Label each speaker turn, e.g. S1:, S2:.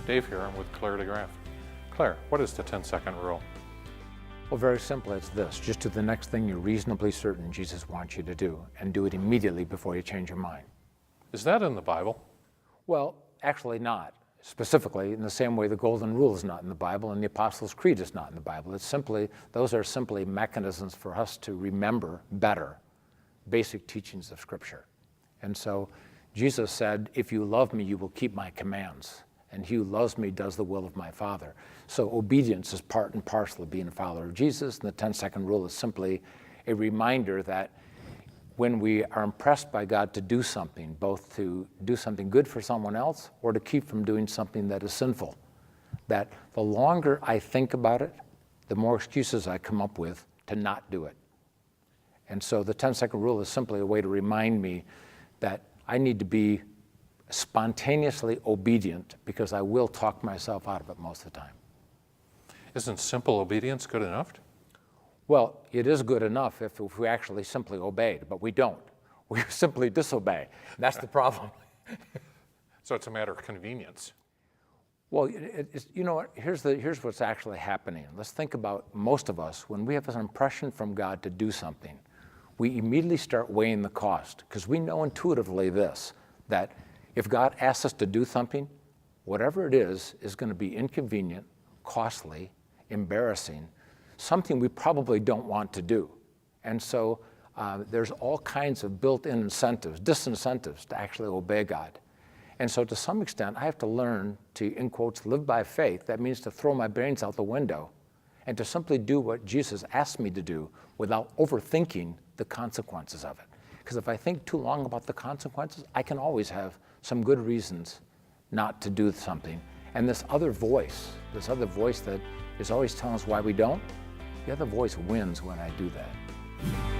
S1: Dave here. I'm with Clare De Graaf. Clare, what is the 10-second rule?
S2: Well, very simply, it's this. Just do the next thing you're reasonably certain Jesus wants you to do, and do it immediately before you change your mind.
S1: Is that in the Bible?
S2: Well, actually not. Specifically, in the same way the Golden Rule is not in the Bible and the Apostles' Creed is not in the Bible. Those are simply mechanisms for us to remember better basic teachings of Scripture. And so Jesus said, if you love me, you will keep my commands. And he who loves me does the will of my Father. So obedience is part and parcel of being a follower of Jesus. And the 10-second rule is simply a reminder that when we are impressed by God to do something, both to do something good for someone else or to keep from doing something that is sinful, that the longer I think about it, the more excuses I come up with to not do it. And so the 10-second rule is simply a way to remind me that I need to be spontaneously obedient because I will talk myself out of it most of the time.
S1: Isn't simple obedience good enough?
S2: Well, it is good enough if we actually simply obeyed, but we don't. We simply disobey. That's the problem.
S1: So it's a matter of convenience.
S2: Well, you know what? Here's what's actually happening. Let's think about most of us. When we have an impression from God to do something, we immediately start weighing the cost because we know intuitively this, that if God asks us to do something, whatever it is going to be inconvenient, costly, embarrassing, something we probably don't want to do. And so there's all kinds of built-in incentives, disincentives to actually obey God. And so to some extent, I have to learn to, in quotes, live by faith. That means to throw my brains out the window and to simply do what Jesus asked me to do without overthinking the consequences of it. Because if I think too long about the consequences, I can always have some good reasons not to do something. And this other voice that is always telling us why we don't, the other voice wins when I do that.